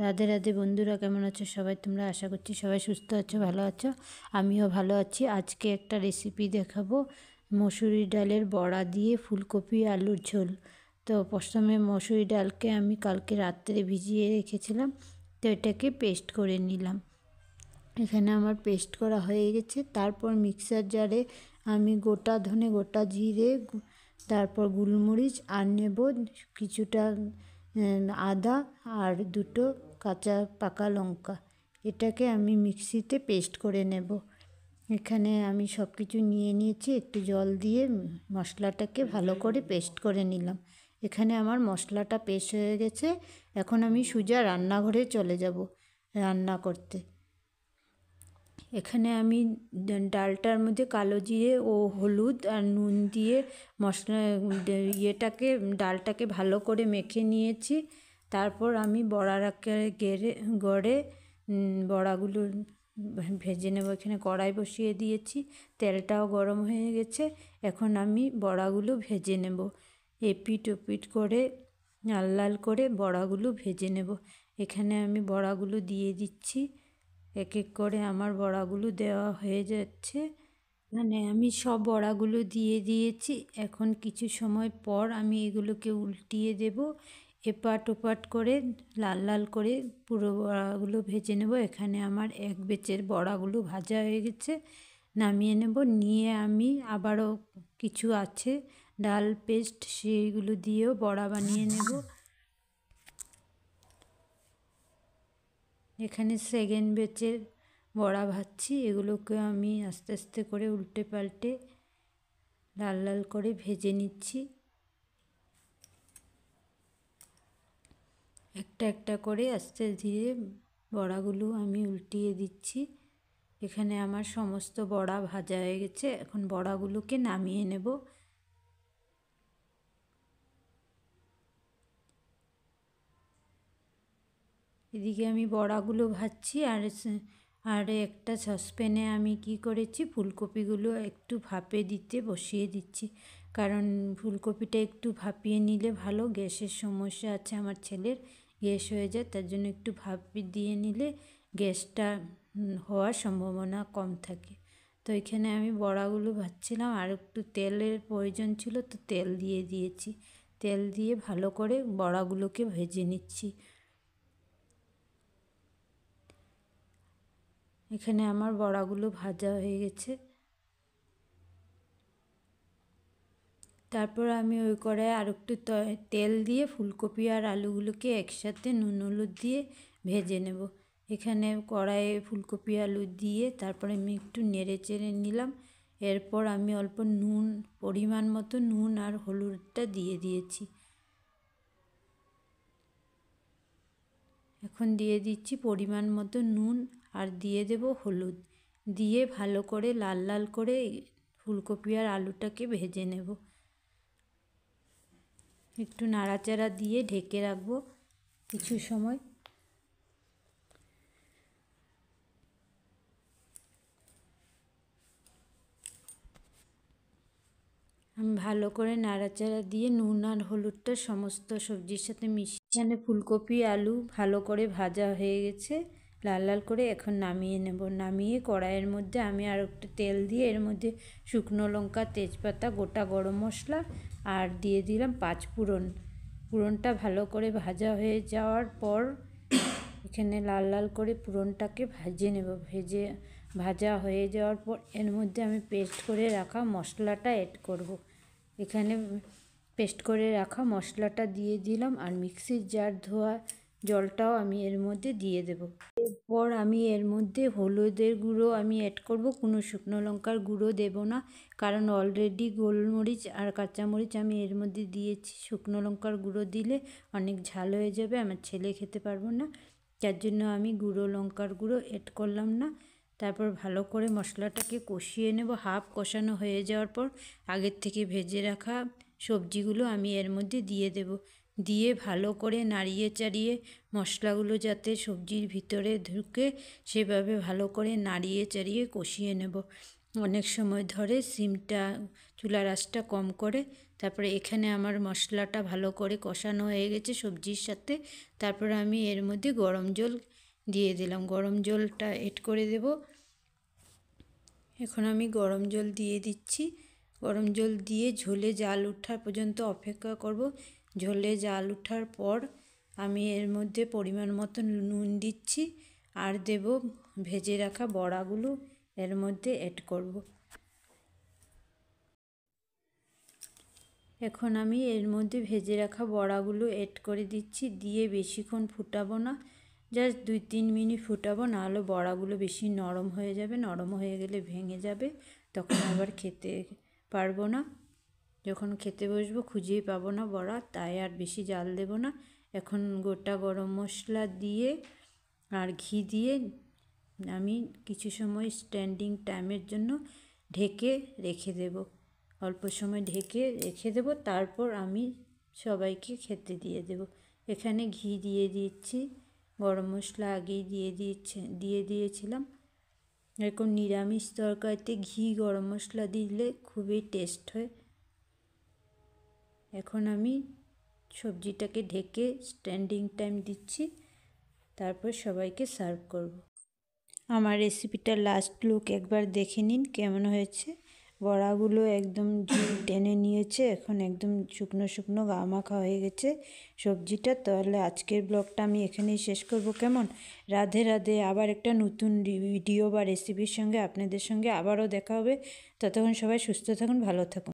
রাধে রাধে বন্ধুরা, কেমন আছো সবাই? তোমরা আশা করছি সবাই সুস্থ আছো, ভালো আছো। আমিও ভালো আছি। আজকে একটা রেসিপি দেখাবো, মসুরি ডালের বড়া দিয়ে ফুলকপি আলুর ঝোল। তো প্রথমে মসুরি ডালকে আমি কালকে রাত্রে ভিজিয়ে রেখেছিলাম, তো এটাকে পেস্ট করে নিলাম। এখানে আমার পেস্ট করা হয়ে গেছে। তারপর মিক্সার জারে আমি গোটা ধনে, গোটা জিরে, তারপর গোলমরিচ আর নেব কিছুটা আদা আর দুটো কাঁচা পাকা লঙ্কা। এটাকে আমি মিক্সিতে পেস্ট করে নেব। এখানে আমি সব কিছু নিয়ে নিয়েছি, একটু জল দিয়ে মশলাটাকে ভালো করে পেস্ট করে নিলাম। এখানে আমার মশলাটা পেস্ট হয়ে গেছে। এখন আমি সোজা রান্নাঘরে চলে যাব রান্না করতে। এখানে আমি ডালটার মধ্যে কালো জিরে ও হলুদ আর নুন দিয়ে মশলা ডালটাকে ভালো করে মেখে নিয়েছি। তারপর আমি বড়ার আকারে গড়ে বড়াগুলো ভেজে নেব। এখানে কড়াই বসিয়ে দিয়েছি, তেলটাও গরম হয়ে গেছে। এখন আমি বড়াগুলো ভেজে নেব। এপিট ওপিট করে লাল লাল করে বড়াগুলো ভেজে নেব। এখানে আমি বড়াগুলো দিয়ে দিচ্ছি। এক এক করে আমার বড়াগুলো দেওয়া হয়ে যাচ্ছে। মানে আমি সব বড়াগুলো দিয়ে দিয়েছি। এখন কিছু সময় পর আমি এগুলোকে উল্টিয়ে দেব। এপাট ওপাট করে লাল লাল করে পুরো বড়াগুলো ভেজে নেব। এখানে আমার এক ব্যাচের বড়াগুলো ভাজা হয়ে গেছে, নামিয়ে নেব। নিয়ে আমি আবারও কিছু আছে ডাল পেস্ট, সেইগুলো দিয়েও বড়া বানিয়ে নেব। এখানে সেকেন্ড ব্যাচের বড়া ভাজছি। এগুলোকে আমি আস্তে আস্তে করে উল্টে পাল্টে লাল লাল করে ভেজে নিচ্ছি। একটা একটা করে আস্তে ধীরে বড়াগুলো আমি উল্টিয়ে দিচ্ছি। এখানে আমার সমস্ত বড়া ভাজা হয়ে গেছে। এখন বড়াগুলোকে নামিয়ে নেব। এদিকে আমি বড়াগুলো ভাজছি, আর একটা সসপ্যানে আমি কি করেছি, ফুলকপিগুলো একটু ভাপে দিতে বসিয়ে দিচ্ছি। কারণ ফুলকপিটা একটু ভাপিয়ে নিলে ভালো। গ্যাসের সমস্যা আছে আমার ছেলের, গ্যাস হয়ে যায়, তার জন্য একটু ভাপে দিয়ে নিলে গ্যাসটা হওয়ার সম্ভাবনা কম থাকে। তো এখানে আমি বড়াগুলো ভাজছিলাম, আর একটু তেলের প্রয়োজন ছিল, তো তেল দিয়ে দিয়েছি। তেল দিয়ে ভালো করে বড়াগুলোকে ভেজে নিচ্ছি। এখানে আমার বড়াগুলো ভাজা হয়ে গেছে। তারপর আমি ওই কড়ায় আর একটু তেল দিয়ে ফুলকপি আর আলুগুলোকে একসাথে নুন হলুদ দিয়ে ভেজে নেব। এখানে কড়াইয়ে ফুলকপি আলু দিয়ে তারপরে আমি একটু নেড়ে চেড়ে নিলাম। এরপর আমি অল্প নুন, পরিমাণ মতো নুন আর হলুদটা দিয়ে দিয়েছি। এখন দিয়ে দিচ্ছি পরিমাণ মতো নুন আর দিয়ে দেব হলুদ। দিয়ে ভালো করে লাল লাল করে ফুলকপি আর আলুটাকে ভেজে নেব। একটু নাড়াচাড়া দিয়ে ঢেকে রাখবো কিছু সময়। আমি ভালো করে নাড়াচাড়া দিয়ে নুন আর হলুদটা সমস্ত সবজির সাথে মিশিয়ে, এখানে ফুলকপি আলু ভালো করে ভাজা হয়ে গেছে লাল লাল করে। এখন নামিয়ে নেব। নামিয়ে কড়াইয়ের মধ্যে আমি আর একটু তেল দিয়ে এর মধ্যে শুকনো লঙ্কা, তেজপাতা, গোটা গরম মশলা আর দিয়ে দিলাম 5 ফোড়ন। ফোড়নটা ভালো করে ভাজা হয়ে যাওয়ার পর এখানে লাল লাল করে ফোড়নটাকে ভেজে নেব। ভাজা হয়ে যাওয়ার পর এর মধ্যে আমি পেস্ট করে রাখা মশলাটা অ্যাড করব। এখানে পেস্ট করে রাখা মশলাটা দিয়ে দিলাম, আর মিক্সির জার ধোয়া জলটাও আমি এর মধ্যে দিয়ে দেব। এরপর আমি এর মধ্যে হলুদের গুঁড়ো আমি অ্যাড করব, কোনো শুকনো লঙ্কার গুঁড়ো দেব না, কারণ অলরেডি গোলমরিচ আর কাঁচামরিচ আমি এর মধ্যে দিয়েছি। শুকনো লঙ্কার গুঁড়ো দিলে অনেক ঝাল হয়ে যাবে, আমার ছেলে খেতে পারবো না, তার জন্য আমি লঙ্কার গুঁড়ো অ্যাড করলাম না। তারপর ভালো করে মশলাটাকে কষিয়ে নেব। হাফ কষানো হয়ে যাওয়ার পর আগের থেকে ভেজে রাখা সবজিগুলো আমি এর মধ্যে দিয়ে দেব। দিয়ে ভালো করে নাড়িয়ে চাড়িয়ে মশলাগুলো যাতে সবজির ভিতরে ঢুকে সেভাবে ভালো করে নাড়িয়ে চাড়িয়ে কষিয়ে নেব অনেক সময় ধরে। চুলার আঁচটা কম করে তারপরে এখানে আমার মশলাটা ভালো করে কষানো হয়ে গেছে সবজির সাথে। তারপরে আমি এর মধ্যে গরম জল দিয়ে দিলাম, গরম জলটা এড করে দেব। এখন আমি গরম জল দিয়ে দিচ্ছি। গরম জল দিয়ে ঝোলে জাল ওঠা পর্যন্ত অপেক্ষা করব। ঝোলে জাল ওঠার পর আমি এর মধ্যে পরিমাণ মতো নুন দিচ্ছি আর দেব ভেজে রাখা বড়াগুলো এর মধ্যে অ্যাড করব। এখন আমি এর মধ্যে ভেজে রাখা বড়াগুলো অ্যাড করে দিচ্ছি, দিয়ে বেশিক্ষণ ফুটাবো না, জাস্ট 2-3 মিনিট ফুটাবো, নাহলে বড়াগুলো বেশি নরম হয়ে যাবে, নরম হয়ে গেলে ভেঙে যাবে, তখন আবার খেতে পারবো না। যখন খেতে বসবো খুঁজেই পাবো না বড়া, তাই আর বেশি জাল দেব না। এখন গোটা গরম মশলা দিয়ে আর ঘি দিয়ে আমি কিছু সময় স্ট্যান্ডিং টাইমের জন্য ঢেকে রেখে দেব, অল্প সময় ঢেকে রেখে দেব। তারপর আমি সবাইকে খেতে দিয়ে দেব। এখানে ঘি দিয়ে দিচ্ছি, গরম মশলা আগেই দিয়ে দিয়েছিলাম। এরকম নিরামিষ তরকারিতে ঘি গরম মশলা দিলে খুবই টেস্ট হয়। এখন আমি সবজিটাকে ঢেকে স্ট্যান্ডিং টাইম দিচ্ছি, তারপর সবাইকে সার্ভ করব। আমার রেসিপিটার লাস্ট লুক একবার দেখে নিন কেমন হয়েছে। বড়াগুলো একদম ঝোল টেনে নিয়েছে, এখন একদম শুকনো শুকনো গামাখা হয়ে গেছে সবজিটা। তাহলে আজকের ব্লগটা আমি এখানেই শেষ করব। কেমন? রাধে রাধে। আবার একটা নতুন ভিডিও বা রেসিপির সঙ্গে আপনাদের সঙ্গে আবারও দেখা হবে। ততক্ষণ সবাই সুস্থ থাকুন, ভালো থাকুন।